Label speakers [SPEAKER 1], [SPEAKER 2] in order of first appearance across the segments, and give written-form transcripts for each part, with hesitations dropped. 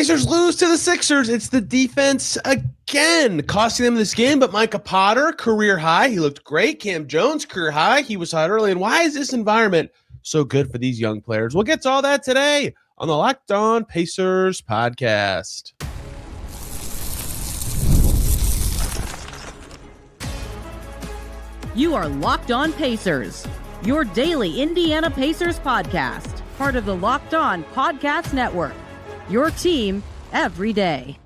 [SPEAKER 1] Pacers lose to the Sixers. It's the defense again, costing them this game. But Micah Potter, career high. He looked great. Kam Jones, career high. He was hot early. And why is this environment so good for these young players? We'll get to all that today on the Locked On Pacers podcast.
[SPEAKER 2] You are Locked On Pacers, your daily Indiana Pacers podcast, part of the Locked On Podcast Network. Your team every day.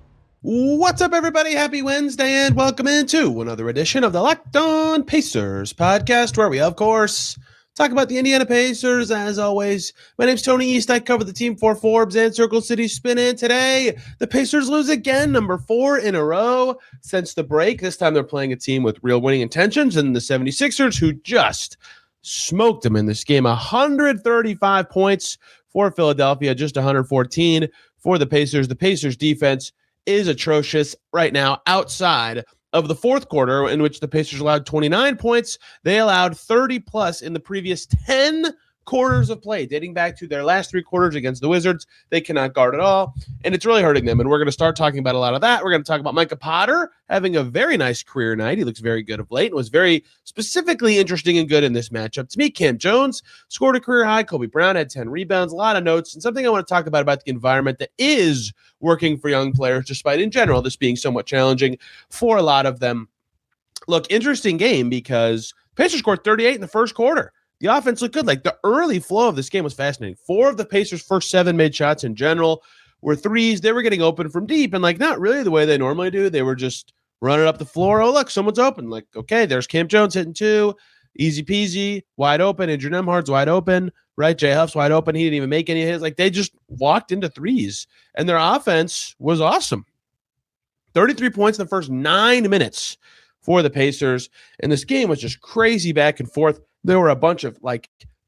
[SPEAKER 1] What's up, everybody? Happy Wednesday, and welcome into another edition of the Locked On Pacers podcast, where we, of course, talk about the Indiana Pacers. As always, my name's Tony East. I cover the team for Forbes and Circle City Spin. And today, the Pacers lose again, number 4 in a row since the break. This time, they're playing a team with real winning intentions, and the 76ers, who just smoked them in this game. 135 points for Philadelphia, just 114 for the Pacers. The Pacers defense is atrocious right now outside of the fourth quarter, in which the Pacers allowed 29 points. They allowed 30 plus in the previous 10 quarters of play, dating back to their last 3 quarters against the Wizards. They cannot guard at all, and it's really hurting them. And we're going to start talking about a lot of that. We're going to talk about Micah Potter having a very nice career night. He looks very good of late and was very specifically interesting and good in this matchup. To me, Kam Jones scored a career high. Kobe Brown had 10 rebounds, a lot of notes, and something I want to talk about the environment that is working for young players, despite in general this being somewhat challenging for a lot of them. Look, interesting game because Pacers scored 38 in the first quarter. The offense looked good. Like, the early flow of this game was fascinating. 4 of the Pacers' first 7 made shots in general were threes. They were getting open from deep, and not really the way they normally do. They were just running up the floor. Oh, look, someone's open. Okay, there's Kam Jones hitting 2. Easy peasy, wide open. Andrew Nembhard's wide open, right? Jay Huff's wide open. He didn't even make any hits. They just walked into threes, and their offense was awesome. 33 points in the first 9 minutes for the Pacers, and this game was just crazy back and forth. There were a bunch of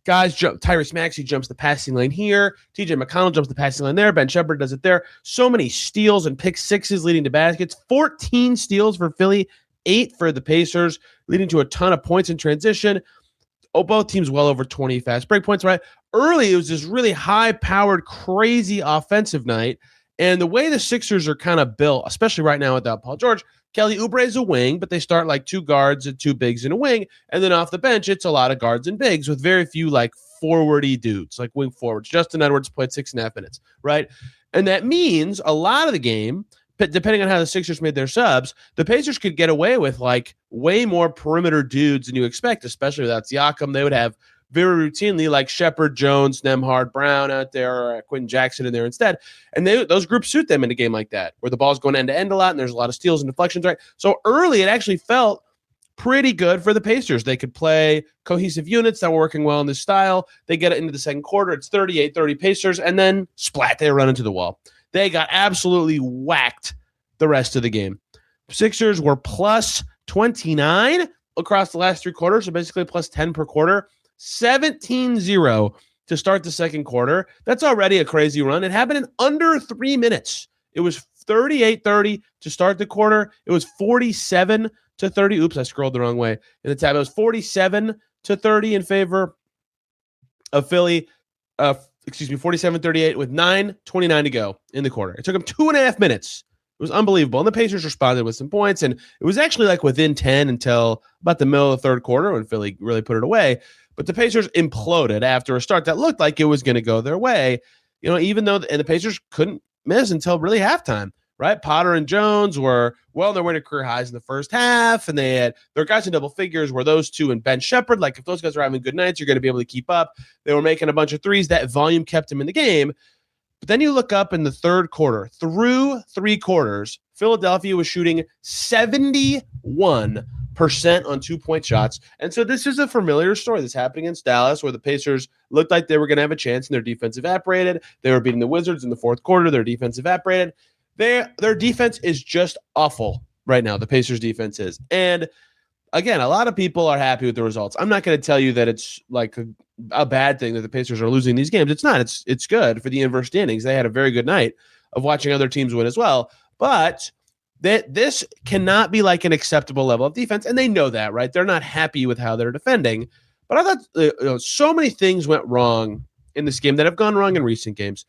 [SPEAKER 1] guys jump. Tyrese Maxey jumps the passing lane here. TJ McConnell jumps the passing lane there. Ben Shepherd does it there. So many steals and pick sixes leading to baskets. 14 steals for Philly, 8 for the Pacers, leading to a ton of points in transition. Both teams well over 20 fast break points, right? Early, it was this really high-powered, crazy offensive night. And the way the Sixers are kind of built, especially right now without Paul George, Kelly Oubre is a wing, but they start 2 guards and 2 bigs in a wing. And then off the bench, it's a lot of guards and bigs with very few forward-y dudes, wing forwards. Justin Edwards played 6.5 minutes, right? And that means a lot of the game, depending on how the Sixers made their subs, the Pacers could get away with way more perimeter dudes than you expect, especially without Siakam. They would have very routinely Shepherd, Jones, Nembhard, Brown out there, or Quentin Jackson in there instead. And those groups suit them in a game like that, where the ball's going end-to-end a lot and there's a lot of steals and deflections, right? So early, it actually felt pretty good for the Pacers. They could play cohesive units that were working well in this style. They get it into the second quarter. It's 38-30 Pacers, and then splat, they run into the wall. They got absolutely whacked the rest of the game. Sixers were plus 29 across the last 3 quarters, so basically plus 10 per quarter. 17-0 to start the second quarter. That's already a crazy run. It happened in under 3 minutes. It was 38-30 to start the quarter. It was 47-30. Oops, I scrolled the wrong way in the tab. It was 47-30 in favor of Philly. 47-38 with 9:29 to go in the quarter. It took them 2.5 minutes. It was unbelievable. And the Pacers responded with some points, and it was actually within 10 until about the middle of the third quarter when Philly really put it away. But the Pacers imploded after a start that looked like it was going to go their way, even though and the Pacers couldn't miss until really halftime, right? Potter and Jones were on their way to career highs in the first half, and they had their guys in double figures were those two and Ben Shepherd. If those guys are having good nights, you're going to be able to keep up. They were making a bunch of threes. That volume kept them in the game. But then you look up in the third quarter, through 3 quarters, Philadelphia was shooting 71% on 2-point shots. And so this is a familiar story that's happening against Dallas, where the Pacers looked like they were going to have a chance and their defense evaporated. They were beating the Wizards in the fourth quarter. Their defense evaporated. Their defense is just awful right now. The Pacers defense is. And again, a lot of people are happy with the results. I'm not going to tell you that it's a bad thing that the Pacers are losing these games. It's not. It's good for the inverse standings. They had a very good night of watching other teams win as well. But this cannot be an acceptable level of defense, and they know that, right? They're not happy with how they're defending. But I thought so many things went wrong in this game that have gone wrong in recent games.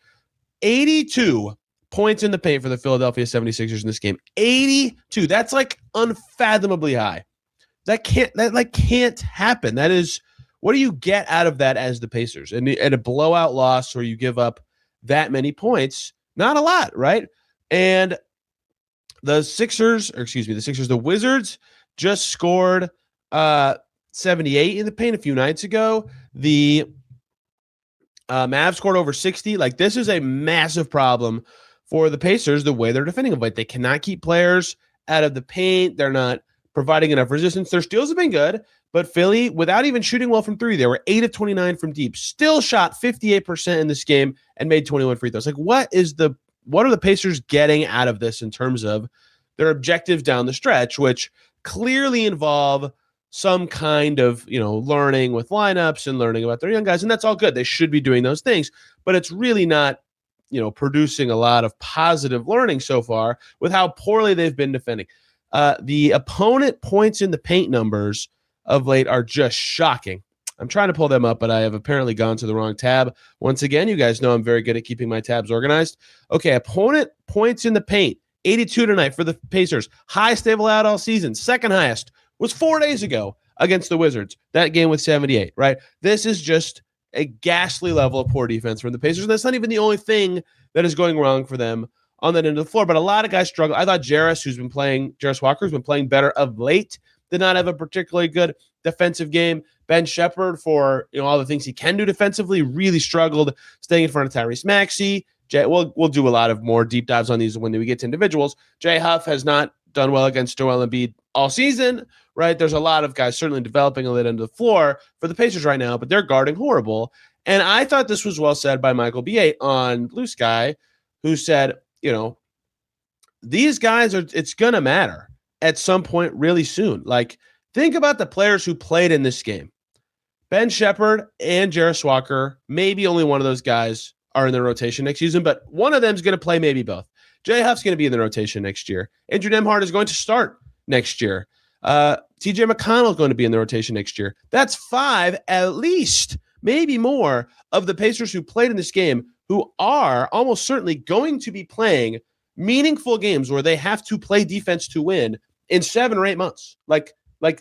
[SPEAKER 1] 82 points in the paint for the Philadelphia 76ers in this game. 82. That's like unfathomably high. That can't happen. That is, what do you get out of that as the Pacers? And a blowout loss where you give up that many points, not a lot, right? And the Wizards just scored 78 in the paint a few nights ago. The Mavs scored over 60. Like, this is a massive problem for the Pacers, the way they're defending them. But they cannot keep players out of the paint. They're not providing enough resistance. Their steals have been good, but Philly, without even shooting well from three, they were 8 of 29 from deep, still shot 58% in this game and made 21 free throws. Like, what are the Pacers getting out of this in terms of their objectives down the stretch, which clearly involve some kind of, learning with lineups and learning about their young guys. And that's all good. They should be doing those things, but it's really not, producing a lot of positive learning so far with how poorly they've been defending. The opponent points in the paint numbers of late are just shocking. I'm trying to pull them up, but I have apparently gone to the wrong tab. Once again, you guys know I'm very good at keeping my tabs organized. Okay, opponent points in the paint, 82 tonight for the Pacers. Highest they've allowed all season. Second highest was 4 days ago against the Wizards. That game with 78, right? This is just a ghastly level of poor defense from the Pacers. And that's not even the only thing that is going wrong for them on that end of the floor. But a lot of guys struggle. I thought Jarris Walker, who's been playing better of late, did not have a particularly good defensive game. Ben Shepherd, for all the things he can do defensively, really struggled staying in front of Tyrese Maxey. We'll do a lot of more deep dives on these when we get to individuals. Jay Huff has not done well against Joel Embiid all season, right? There's a lot of guys certainly developing a little end of the floor for the Pacers right now, but they're guarding horrible. And I thought this was well said by Michael B8 on Blue Sky, who said, these guys it's going to matter at some point really soon. Like, think about the players who played in this game. Ben Shepherd and Jarris Walker, maybe only one of those guys are in the rotation next season, but one of them is going to play maybe both. Jay Huff's going to be in the rotation next year. Andrew Nembhard is going to start next year. TJ McConnell is going to be in the rotation next year. That's 5 at least, maybe more, of the Pacers who played in this game who are almost certainly going to be playing meaningful games where they have to play defense to win in 7 or 8 months. Like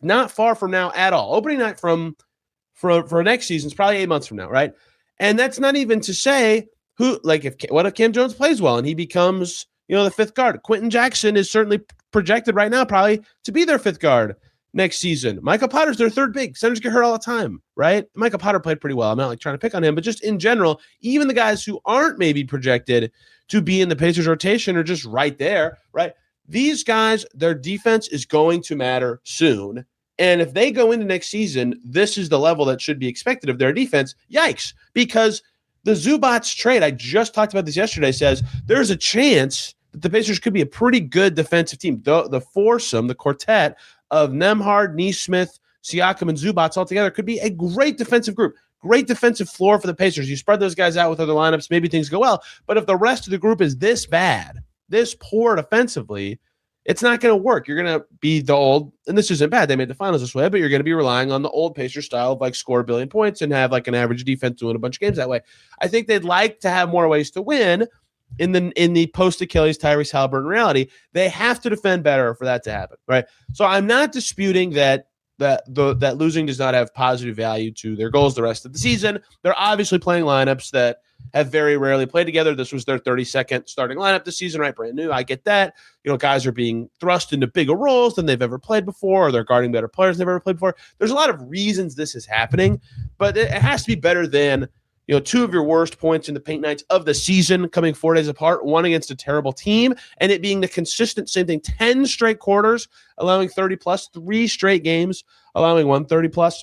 [SPEAKER 1] not far from now at all. Opening night for next season is probably 8 months from now, right? And that's not even to say what if Kam Jones plays well and he becomes, the fifth guard. Quentin Jackson is certainly projected right now probably to be their fifth guard next season. Micah Potter's their third big. Centers get hurt all the time, right? Micah Potter played pretty well. I'm not trying to pick on him, but just in general, even the guys who aren't maybe projected to be in the Pacers rotation are just right there, right? These guys, their defense is going to matter soon. And if they go into next season, this is the level that should be expected of their defense. Yikes. Because the Zubats trade, I just talked about this yesterday, says there's a chance that the Pacers could be a pretty good defensive team. The foursome, the quartet of Nembhard, Nesmith, Siakam, and Zubats all together could be a great defensive group. Great defensive floor for the Pacers. You spread those guys out with other lineups, maybe things go well. But if the rest of the group is this bad, this poor defensively, it's not going to work. You're going to be the old, and this isn't bad, they made the finals this way, but you're going to be relying on the old Pacers style of score a billion points and have an average defense doing a bunch of games that way. I think they'd like to have more ways to win in the post-Achilles Tyrese Haliburton reality. They have to defend better for that to happen, right? So I'm not disputing that losing does not have positive value to their goals the rest of the season. They're obviously playing lineups that have very rarely played together. This was their 32nd starting lineup this season, right? Brand new. I get that. Guys are being thrust into bigger roles than they've ever played before, or they're guarding better players than they've ever played before. There's a lot of reasons this is happening, but it has to be better than, 2 of your worst points in the paint nights of the season coming 4 days apart, one against a terrible team, and it being the consistent same thing, 10 straight quarters, allowing 30+, 3 straight games, allowing 130+.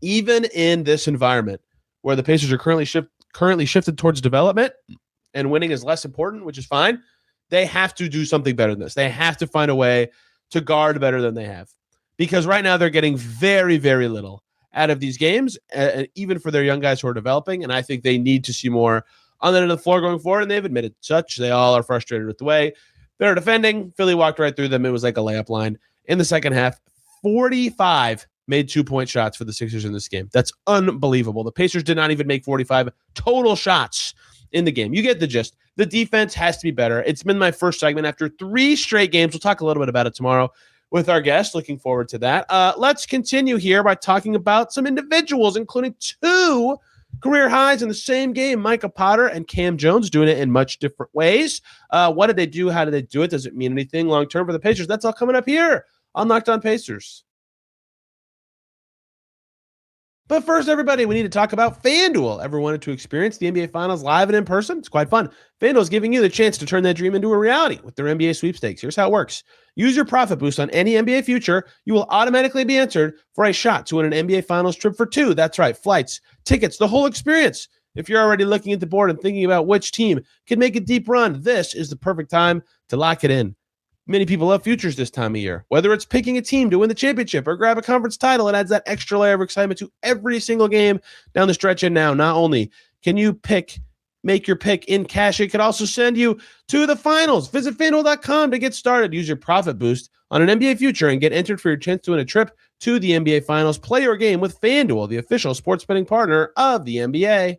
[SPEAKER 1] Even in this environment where the Pacers are currently shifted towards development and winning is less important, which is fine, they have to do something better than this. They have to find a way to guard better than they have, because right now they're getting very, very little out of these games, even for their young guys who are developing. And I think they need to see more on that end of the floor going forward. And they've admitted such. They all are frustrated with the way they're defending. Philly walked right through them. It was like a layup line in the second half. 45 made 2-point shots for the Sixers in this game. That's unbelievable. The Pacers did not even make 45 total shots in the game. You get the gist. the defense has to be better. It's been my first segment after 3 straight games. We'll talk a little bit about it tomorrow with our guest. Looking forward to that. Let's continue here by talking about some individuals, including 2 career highs in the same game. Micah Potter and Kam Jones doing it in much different ways. What did they do? How did they do it? Does it mean anything long-term for the Pacers? That's all coming up here on Locked On Pacers. But first, everybody, we need to talk about FanDuel. Ever wanted to experience the NBA Finals live and in person? It's quite fun. FanDuel is giving you the chance to turn that dream into a reality with their NBA sweepstakes. Here's how it works. Use your profit boost on any NBA future. You will automatically be entered for a shot to win an NBA Finals trip for 2. That's right, flights, tickets, the whole experience. If you're already looking at the board and thinking about which team can make a deep run, this is the perfect time to lock it in. Many people love futures this time of year. Whether it's picking a team to win the championship or grab a conference title, it adds that extra layer of excitement to every single game down the stretch. And now, not only can you make your pick in cash, it could also send you to the finals. Visit FanDuel.com to get started. Use your profit boost on an NBA future and get entered for your chance to win a trip to the NBA Finals. Play your game with FanDuel, the official sports betting partner of the NBA.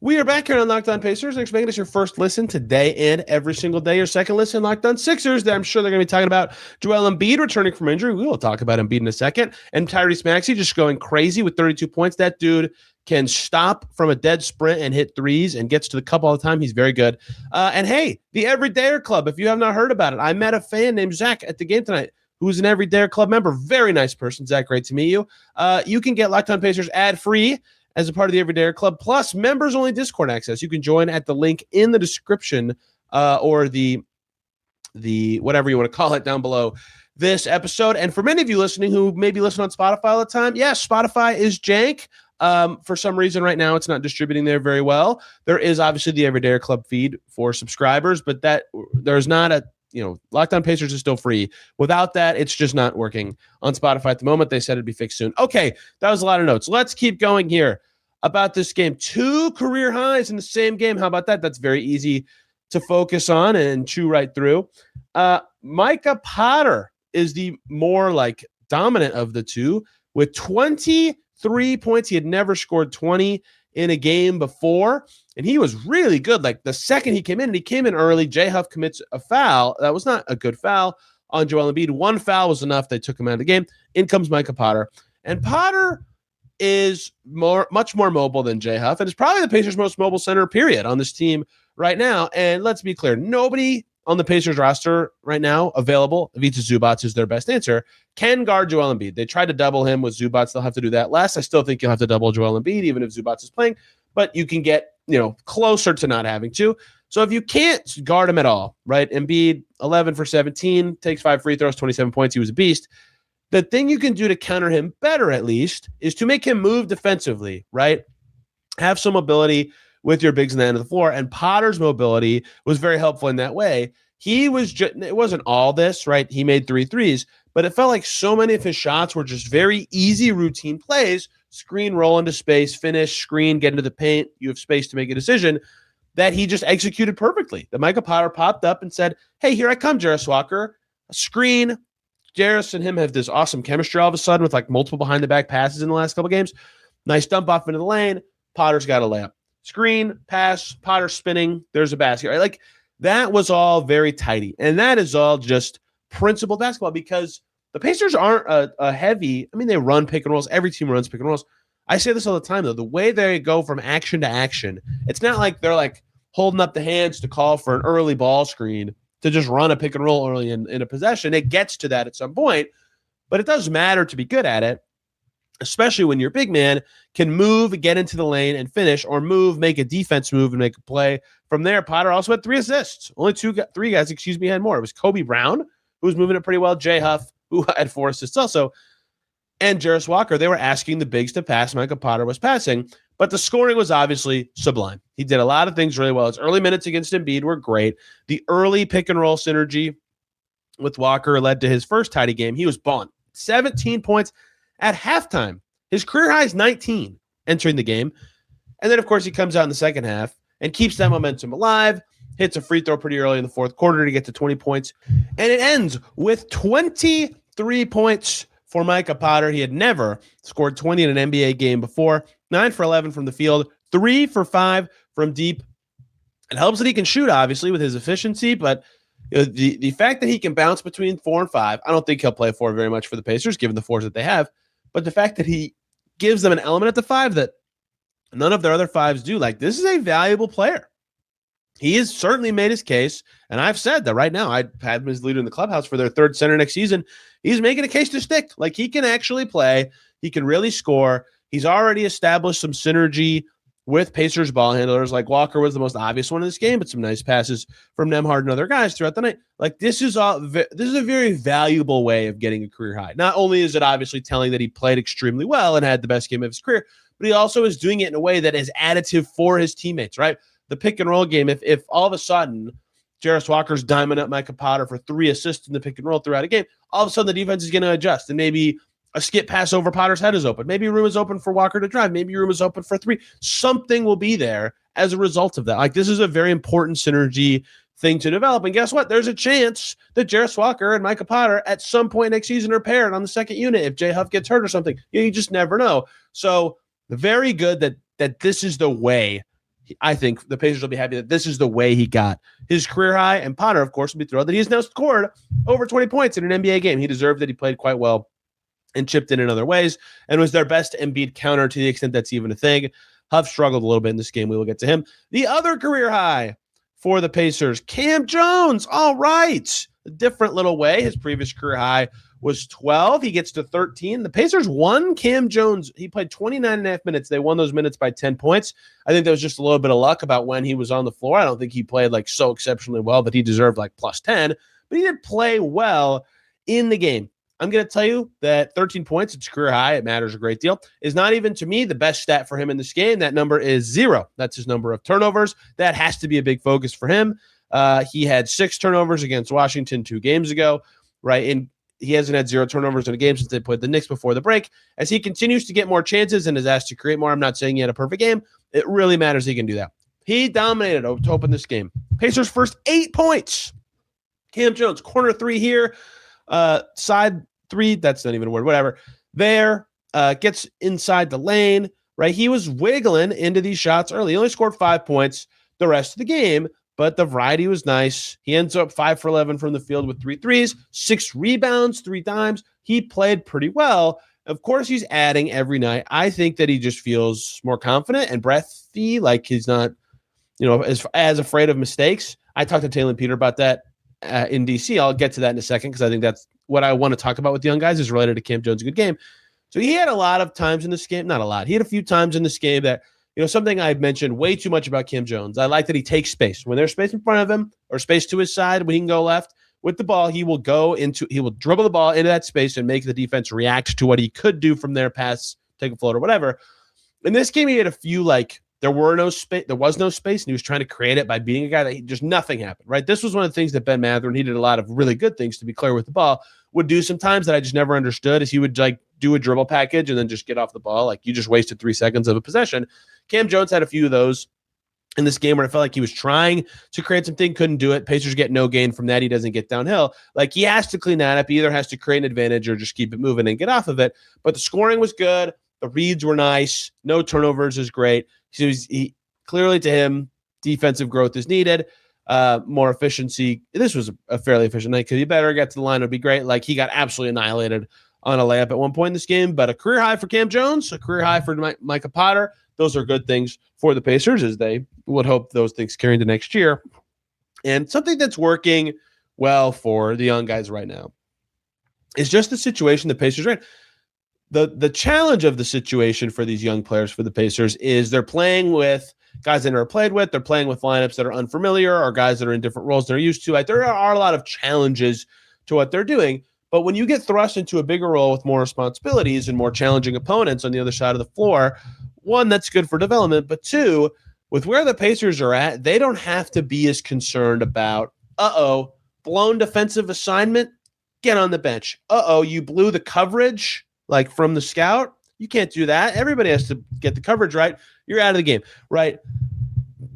[SPEAKER 1] We are back here on Locked On Pacers. Thanks for making us your first listen today and every single day. Your second listen, Locked On Sixers. I'm sure they're going to be talking about Joel Embiid returning from injury. We will talk about Embiid in a second. And Tyrese Maxey just going crazy with 32 points. That dude can stop from a dead sprint and hit threes and gets to the cup all the time. He's very good. And hey, the Everydayer Club, if you have not heard about it, I met a fan named Zach at the game tonight who's an Everydayer Club member. Very nice person. Zach, great to meet you. You can get Locked On Pacers ad-free as a part of the Everydayer Club, plus members-only Discord access. You can join at the link in the description or the whatever you want to call it down below this episode. And for many of you listening who maybe listen on Spotify all the time, yes, Spotify is jank. For some reason right now, it's not distributing there very well. There is obviously the Everydayer Club feed for subscribers, but there's not a, Locked On Pacers is still free. Without that, it's just not working on Spotify at the moment. They said it'd be fixed soon. Okay, that was a lot of notes. Let's keep going here about this game. 2 career highs in the same game. How about that? That's very easy to focus on and chew right through. Micah Potter is the more dominant of the 2 with 23 points. He had never scored 20 in a game before, and he was really good. The second he came in, and he came in early, J. Huff commits a foul. That was not a good foul on Joel Embiid. 1 foul was enough. They took him out of the game. In comes Micah Potter. And Potter is much more mobile than J. Huff, and is probably the Pacers' most mobile center, period, on this team right now. And let's be clear, nobody on the Pacers roster right now available, Ivica Zubac is their best answer, can guard Joel Embiid. They tried to double him with Zubac. They'll have to do that less. I still think you'll have to double Joel Embiid, even if Zubac is playing, but you can get, closer to not having to. So if you can't guard him at all, right? Embiid, 11 for 17, takes 5 free throws, 27 points. He was a beast. The thing you can do to counter him better, at least, is to make him move defensively, right? Have some mobility with your bigs in the end of the floor. And Potter's mobility was very helpful in that way. He was it wasn't all this, right? He made 3 threes, but it felt like so many of his shots were just very easy routine plays. Screen, roll into space, finish, screen, get into the paint. You have space to make a decision that he just executed perfectly. That Micah Potter popped up and said, hey, here I come, Jarris Walker. A screen. Jarris and him have this awesome chemistry all of a sudden with multiple behind-the-back passes in the last couple games. Nice dump off into the lane. Potter's got a layup. Screen, pass, Potter spinning. There's a basket. Right? That was all very tidy. And that is all just principled basketball because the Pacers aren't a heavy. They run pick and rolls. Every team runs pick and rolls. I say this all the time, though. The way they go from action to action, it's not like they're holding up the hands to call for an early ball screen to just run a pick and roll early in a possession. It gets to that at some point, but it does matter to be good at it, especially when your big man can move, get into the lane and finish, or move, make a defense move and make a play. From there, Potter also had 3 assists. Only 3 guys, had more. It was Kobe Brown, who was moving it pretty well, J. Huff, who had 4 assists also, and Jarris Walker. They were asking the bigs to pass. Micah Potter was passing, but the scoring was obviously sublime. He did a lot of things really well. His early minutes against Embiid were great. The early pick and roll synergy with Walker led to his first tidy game. He was balling. 17 points at halftime. His career high is 19 entering the game. And then, of course, he comes out in the second half and keeps that momentum alive, hits a free throw pretty early in the fourth quarter to get to 20 points. And it ends with 23 points for Micah Potter. He had never scored 20 in an NBA game before. 9 for 11 from the field, 3 for 5 from deep. It helps that he can shoot, obviously, with his efficiency, but the fact that he can bounce between 4 and 5, I don't think he'll play 4 very much for the Pacers, given the 4s that they have. But the fact that he gives them an element at the 5 that none of their other 5s do, like, this is a valuable player. He has certainly made his case, and I've said that right now. I had him as leader in the clubhouse for their 3rd center next season. He's making a case to stick. Like, he can actually play. He can really score. He's already established some synergy with Pacers ball handlers. Like, Walker was the most obvious one in this game, but some nice passes from Nembhard and other guys throughout the night. Like, this is a very valuable way of getting a career high. Not only is it obviously telling that he played extremely well and had the best game of his career, but he also is doing it in a way that is additive for his teammates, right? The pick and roll game, if all of a sudden Jarris Walker's diamond up Micah Potter for 3 assists in the pick and roll throughout a game, all of a sudden the defense is going to adjust, and maybe a skip pass over Potter's head is open. Maybe room is open for Walker to drive. Maybe room is open for 3. Something will be there as a result of that. Like, this is a very important synergy thing to develop. And guess what? There's a chance that Jarris Walker and Micah Potter at some point next season are paired on the second unit if Jay Huff gets hurt or something. You just never know. So very good that this is the way. I think the Pacers will be happy that this is the way he got his career high. And Potter, of course, will be thrilled that he has now scored over 20 points in an NBA game. He deserved that. He played quite well and chipped in other ways and was their best Embiid counter to the extent that's even a thing. Huff struggled a little bit in this game. We will get to him. The other career high for the Pacers, Kam Jones. All right. A different little way. His previous career high was 12. He gets to 13. The Pacers won. Kam Jones, he played 29 and a half minutes. They won those minutes by 10 points. I think there was just a little bit of luck about when he was on the floor. I don't think he played like so exceptionally well that he deserved like plus 10, but he did play well in the game. I'm going to tell you that 13 points, it's career high. It matters a great deal. Is not even, to me, the best stat for him in this game. That number is 0. That's his number of turnovers. That has to be a big focus for him. He had 6 turnovers against Washington 2 games ago, right? And he hasn't had 0 turnovers in a game since they played the Knicks before the break. As he continues to get more chances and is asked to create more, I'm not saying he had a perfect game. It really matters he can do that. He dominated to open this game. Pacers' first 8 points. Kam Jones, corner 3 here. Side 3, that's not even a word, whatever. There, gets inside the lane, right? He was wiggling into these shots early. He only scored 5 points the rest of the game, but the variety was nice. He ends up 5 for 11 from the field with 3 threes, 6 rebounds 3 times. He played pretty well. Of course, he's adding every night. I think that he just feels more confident and breathy, like he's not, as afraid of mistakes. I talked to Taylor Peter about that in DC. I'll get to that in a second because I think that's what I want to talk about with the young guys is related to Kam Jones' good game. So he had a lot of times in this game, not a lot. He had a few times in this game that, something I've mentioned way too much about Kam Jones. I like that he takes space. When there's space in front of him or space to his side, when he can go left with the ball, he will dribble the ball into that space and make the defense react to what he could do from there, pass, take a float or whatever. In this game, he had a few, there was no space, and he was trying to create it by beating a guy that just nothing happened, right? This was one of the things that Ben Mathurin, he did a lot of really good things, to be clear, with the ball, would do sometimes that I just never understood, is he would do a dribble package and then just get off the ball. Like, you just wasted 3 seconds of a possession. Kam Jones had a few of those in this game where I felt like he was trying to create something, couldn't do it. Pacers get no gain from that. He doesn't get downhill. Like, he has to clean that up. He either has to create an advantage or just keep it moving and get off of it. But the scoring was good. The reads were nice. No turnovers is great. So he clearly, to him, defensive growth is needed. More efficiency. This was a fairly efficient night because he better get to the line. It would be great. Like, he got absolutely annihilated on a layup at one point in this game, but a career high for Kam Jones, a career high for Micah Potter. Those are good things for the Pacers, as they would hope those things carry into next year. And something that's working well for the young guys right now is just the situation the Pacers are in. The challenge of the situation for these young players for the Pacers is they're playing with guys they never played with. They're playing with lineups that are unfamiliar or guys that are in different roles they're used to. Like, there are a lot of challenges to what they're doing. But when you get thrust into a bigger role with more responsibilities and more challenging opponents on the other side of the floor, one, that's good for development. But two, with where the Pacers are at, they don't have to be as concerned about, blown defensive assignment, get on the bench. You blew the coverage, like from the scout. You can't do that. Everybody has to get the coverage right. You're out of the game, right?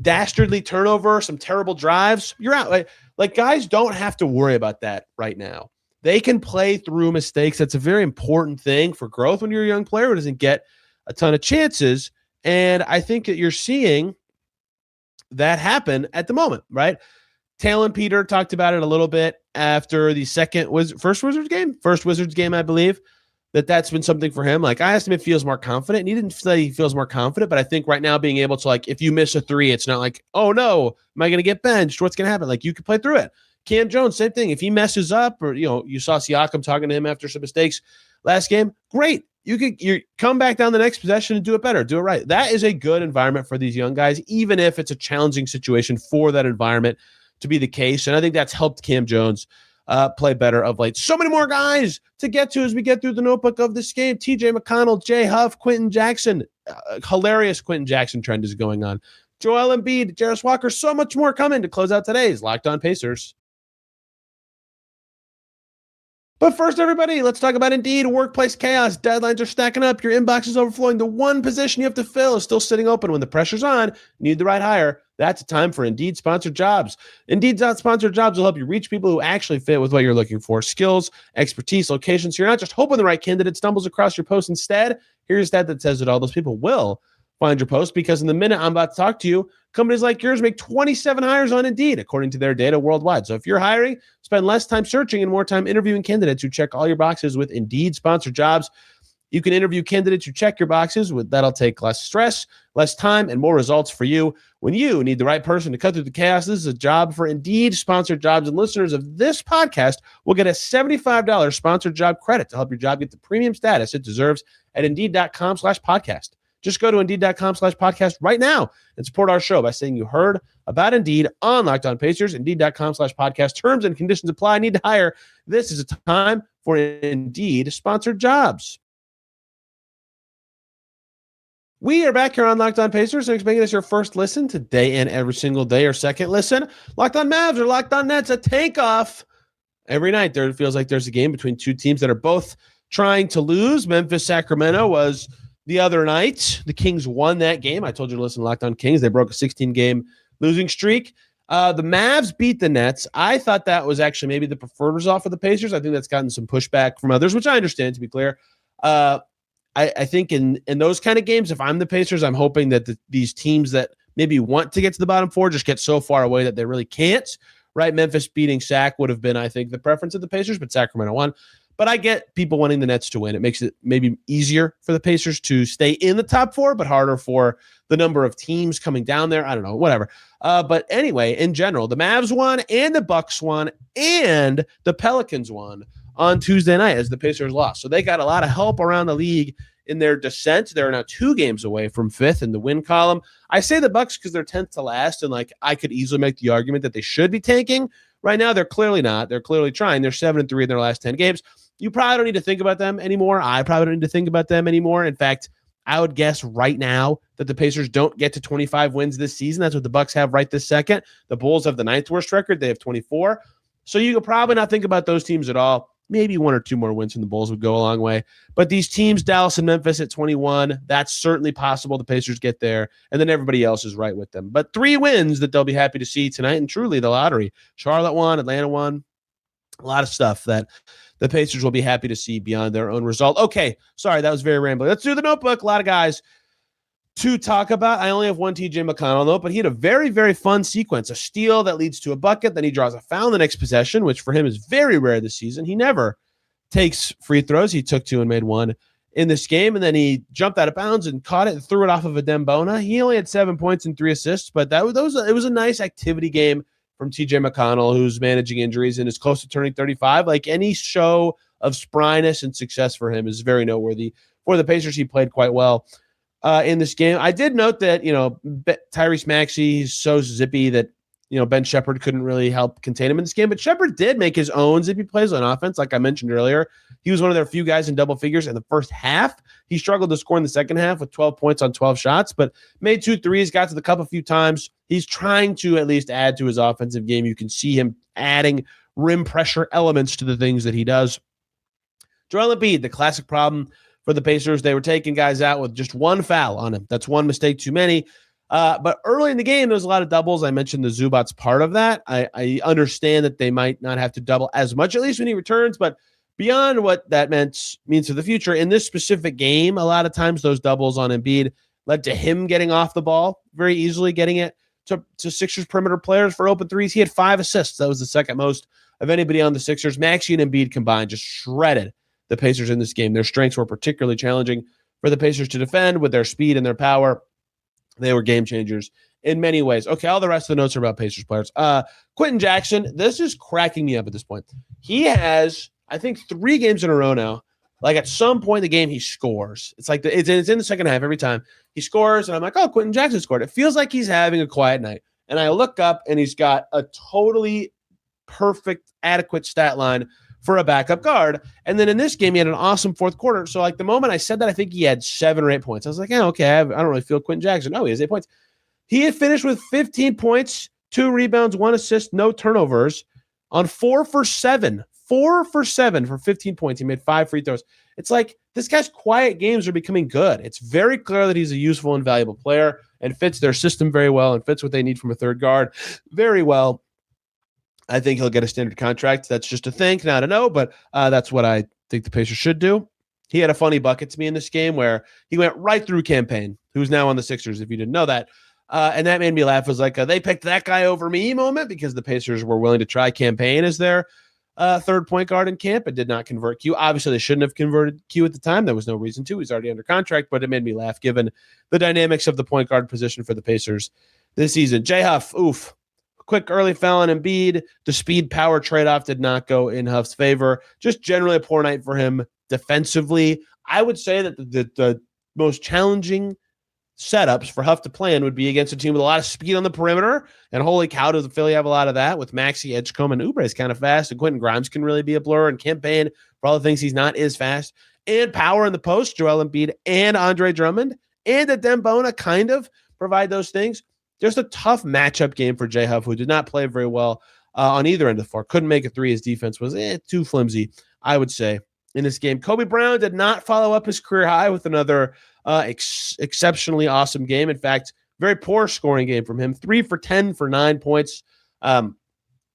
[SPEAKER 1] Dastardly turnover, some terrible drives, you're out. Like, guys don't have to worry about that right now. They can play through mistakes. That's a very important thing for growth when you're a young player who doesn't get a ton of chances. And I think that you're seeing that happen at the moment, right? Talon Peter talked about it a little bit after the first Wizards game, I believe, that's been something for him. Like, I asked him if he feels more confident, and he didn't say he feels more confident, but I think right now being able to, like, if you miss a three, it's not like, oh no, am I going to get benched? What's going to happen? Like, you can play through it. Kam Jones, same thing. If he messes up, or, you saw Siakam talking to him after some mistakes last game, great. You come back down the next possession and do it better, do it right. That is a good environment for these young guys, even if it's a challenging situation for that environment to be the case. And I think that's helped Kam Jones play better of late. So many more guys to get to as we get through the notebook of this game. TJ McConnell, Jay Huff, Quentin Jackson. Hilarious Quentin Jackson trend is going on. Joel Embiid, Jarris Walker, so much more coming to close out today's Locked On Pacers. But first, everybody, let's talk about Indeed. Workplace chaos. Deadlines are stacking up. Your inbox is overflowing. The one position you have to fill is still sitting open. When the pressure's on, you need the right hire. That's a time for Indeed sponsored jobs. Indeed sponsored jobs will help you reach people who actually fit with what you're looking for. Skills, expertise, locations. So you're not just hoping the right candidate stumbles across your post. Instead, here's a stat that says it all. Those people will find your post, because in the minute I'm about to talk to you, companies like yours make 27 hires on Indeed, according to their data worldwide. So if you're hiring, spend less time searching and more time interviewing candidates who check all your boxes with Indeed sponsored jobs. You can interview candidates who check your boxes. That'll take less stress, less time, and more results for you. When you need the right person to cut through the chaos, this is a job for Indeed sponsored jobs. And listeners of this podcast will get a $75 sponsored job credit to help your job get the premium status it deserves at Indeed.com/podcast. Just go to Indeed.com/podcast right now and support our show by saying you heard about Indeed on Locked On Pacers. Indeed.com/podcast. Terms and conditions apply. Need to hire. This is a time for Indeed sponsored jobs. We are back here on Locked On Pacers. Thanks for making this your first listen today and every single day, or second listen. Locked On Mavs or Locked On Nets, a takeoff. Every night there feels like there's a game between two teams that are both trying to lose. Memphis-Sacramento was the other night. The Kings won that game. I told you to listen to Locked On Kings. They broke a 16-game losing streak. The Mavs beat the Nets. I thought that was actually maybe the preferred result for the Pacers. I think that's gotten some pushback from others, which I understand, to be clear. I think in those kind of games, if I'm the Pacers, I'm hoping that these teams that maybe want to get to the bottom four just get so far away that they really can't, right? Memphis beating Sac would have been, I think, the preference of the Pacers, but Sacramento won. But I get people wanting the Nets to win. It makes it maybe easier for the Pacers to stay in the top four, but harder for the number of teams coming down there. I don't know, whatever. But anyway, in general, the Mavs won and the Bucks won and the Pelicans won on Tuesday night as the Pacers lost. So they got a lot of help around the league in their descent. They're now 2 games away from 5th in the win column. I say the Bucks because they're 10th to last, and like I could easily make the argument that they should be tanking. Right now, they're clearly not. They're clearly trying. They're 7-3 in their last 10 games. You probably don't need to think about them anymore. I probably don't need to think about them anymore. In fact, I would guess right now that the Pacers don't get to 25 wins this season. That's what the Bucks have right this second. The Bulls have the 9th worst record. They have 24. So you could probably not think about those teams at all. Maybe 1 or 2 more wins from the Bulls would go a long way. But these teams, Dallas and Memphis at 21, that's certainly possible. The Pacers get there, and then everybody else is right with them. But 3 wins that they'll be happy to see tonight, and truly the lottery. Charlotte won, Atlanta won. A lot of stuff that the Pacers will be happy to see beyond their own result. Okay, sorry, that was very rambling. Let's do the notebook. A lot of guys to talk about. I only have one TJ McConnell note, but he had a very, very fun sequence. A steal that leads to a bucket. Then he draws a foul in the next possession, which for him is very rare this season. He never takes free throws. He took 2 and made 1 in this game, and then he jumped out of bounds and caught it and threw it off of a Dembona. He only had 7 points and 3 assists, but it was a nice activity game from TJ McConnell, who's managing injuries and is close to turning 35. Like, any show of spryness and success for him is very noteworthy. For the Pacers, he played quite well in this game. I did note that, Tyrese Maxey, he's so zippy that, Ben Shepherd couldn't really help contain him in this game, but Shepherd did make his own zippy plays on offense. Like I mentioned earlier, he was one of their few guys in double figures in the first half. He struggled to score in the second half with 12 points on 12 shots, but made 2 threes, got to the cup a few times. He's trying to at least add to his offensive game. You can see him adding rim pressure elements to the things that he does. Joel Embiid, the classic problem for the Pacers. They were taking guys out with just 1 foul on him. That's 1 mistake too many. But early in the game, there was a lot of doubles. I mentioned the Zubats part of that. I understand that they might not have to double as much, at least when he returns, but beyond what that means for the future, in this specific game, a lot of times those doubles on Embiid led to him getting off the ball very easily, getting it to Sixers perimeter players for open threes. He had 5 assists. That was the second most of anybody on the Sixers. Maxey and Embiid combined just shredded the Pacers in this game. Their strengths were particularly challenging for the Pacers to defend with their speed and their power. They were game changers in many ways. Okay, all the rest of the notes are about Pacers players. Quentin Jackson, this is cracking me up at this point. He has, I think, 3 games in a row now. Like at some point in the game, he scores. It's like it's in the second half every time he scores, and I'm like, oh, Quentin Jackson scored. It feels like he's having a quiet night. And I look up, and he's got a totally perfect, adequate stat line for a backup guard. And then in this game, he had an awesome fourth quarter. So like the moment I said that, I think he had 7 or 8 points. I was like, okay, I don't really feel Quentin Jackson. No, he has 8 points. He had finished with 15 points, 2 rebounds, 1 assist, no turnovers on 4 for 7. 4 for 7 for 15 points. He made 5 free throws. It's like this guy's quiet games are becoming good. It's very clear that he's a useful and valuable player and fits their system very well and fits what they need from a third guard very well. I think he'll get a standard contract. That's just a think, not a no, but that's what I think the Pacers should do. He had a funny bucket to me in this game where he went right through Campaign, who's now on the Sixers, if you didn't know that. And that made me laugh. It was like they picked that guy over me moment because the Pacers were willing to try Campaign as their third point guard in camp and did not convert Q. Obviously, they shouldn't have converted Q at the time. There was no reason to. He's already under contract, but it made me laugh given the dynamics of the point guard position for the Pacers this season. J Huff, oof. Quick early foul on Embiid. The speed power trade-off did not go in Huff's favor. Just generally a poor night for him defensively. I would say that the most challenging setups for Huff to play in would be against a team with a lot of speed on the perimeter. And holy cow, does Philly have a lot of that with Maxey, Edgecombe, and Oubre is kind of fast. And Quentin Grimes can really be a blur. And Campaign, for all the things he's not, is fast. And power in the post, Joel Embiid and Andre Drummond. And that Dembona kind of provide those things. Just a tough matchup game for J Huff, who did not play very well on either end of the floor. Couldn't make a 3. His defense was too flimsy, I would say, in this game. Kobe Brown did not follow up his career high with another exceptionally awesome game. In fact, very poor scoring game from him. 3 for 10 for 9 points.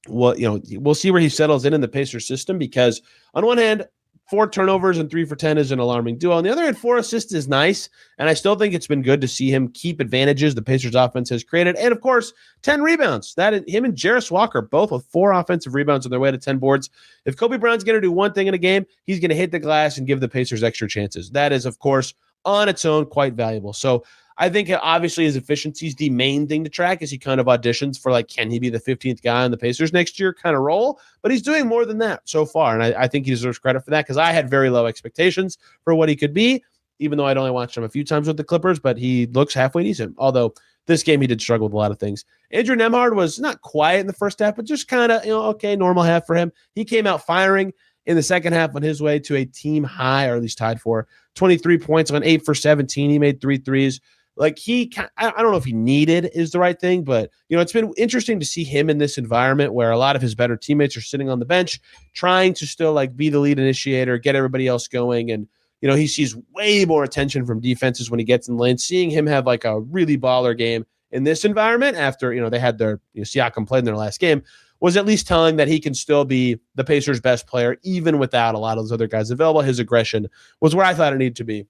[SPEAKER 1] We'll see where he settles in the Pacers system because on one hand, 4 turnovers and 3 for 10 is an alarming duo. On the other hand, 4 assists is nice, and I still think it's been good to see him keep advantages the Pacers offense has created. And, of course, 10 rebounds. Him and Jarris Walker both with 4 offensive rebounds on their way to 10 boards. If Kobe Brown's going to do one thing in a game, he's going to hit the glass and give the Pacers extra chances. That is, of course, on its own quite valuable. So I think obviously his efficiency is the main thing to track as he kind of auditions for can he be the 15th guy on the Pacers next year kind of role, but he's doing more than that so far. And I think he deserves credit for that because I had very low expectations for what he could be, even though I'd only watched him a few times with the Clippers, but he looks halfway decent. Although this game he did struggle with a lot of things. Andrew Nembhard was not quiet in the first half, but just kind of, okay, normal half for him. He came out firing in the second half on his way to a team high, or at least tied for 23 points on 8 for 17. He made 3 threes. I don't know if he needed is the right thing, but it's been interesting to see him in this environment where a lot of his better teammates are sitting on the bench, trying to still be the lead initiator, get everybody else going. And, he sees way more attention from defenses when he gets in the lane. Seeing him have a really baller game in this environment after, they had their Siakam played in their last game was at least telling that he can still be the Pacers' best player, even without a lot of those other guys available. His aggression was where I thought it needed to be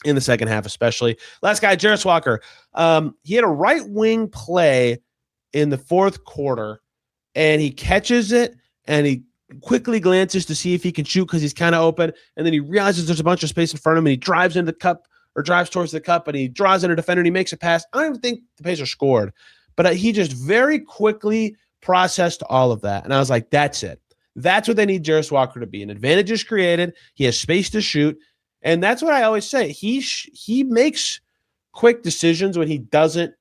[SPEAKER 1] in the second half, especially. Last guy, Jarris Walker. He had a right wing play in the fourth quarter, and he catches it, and he quickly glances to see if he can shoot because he's kind of open, and then he realizes there's a bunch of space in front of him, and he drives into the cup or drives towards the cup, and he draws in a defender, and he makes a pass. I don't even think the Pacers scored, but he just very quickly processed all of that, and I was like, that's it. That's what they need Jarris Walker to be. An advantage is created. He has space to shoot. And that's what I always say. He makes quick decisions when he doesn't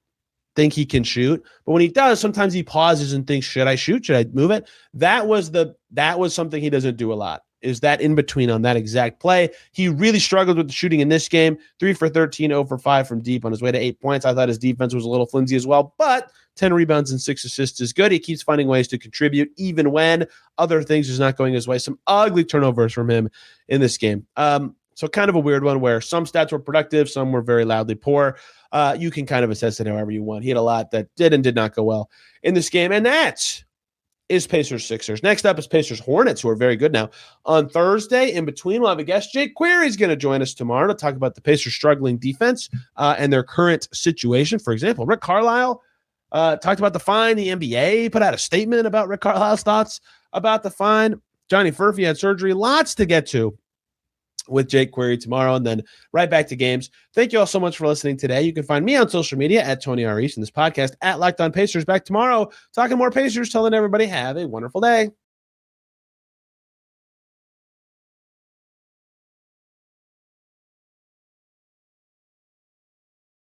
[SPEAKER 1] think he can shoot. But when he does, sometimes he pauses and thinks, should I shoot? Should I move it? That was something he doesn't do a lot, is that in between on that exact play. He really struggled with the shooting in this game. 3 for 13, 0 for 5 from deep on his way to 8 points. I thought his defense was a little flimsy as well, but 10 rebounds and 6 assists is good. He keeps finding ways to contribute even when other things is not going his way. Some ugly turnovers from him in this game. So kind of a weird one where some stats were productive, some were very loudly poor. You can kind of assess it however you want. He had a lot that did and did not go well in this game. And that is Pacers-Sixers. Next up is Pacers-Hornets, who are very good now. On Thursday, in between, we'll have a guest. Jake Query's going to join us tomorrow to talk about the Pacers' struggling defense and their current situation. For example, Rick Carlisle Talked about the fine. The NBA put out a statement about Rick Carlisle's thoughts about the fine. Johnny Furphy had surgery. Lots to get to with Jake Query tomorrow, and then right back to games. Thank you all so much for listening today. You can find me on social media at Tony R. East and this podcast at Locked On Pacers. Back tomorrow talking more Pacers. Telling everybody have a wonderful day.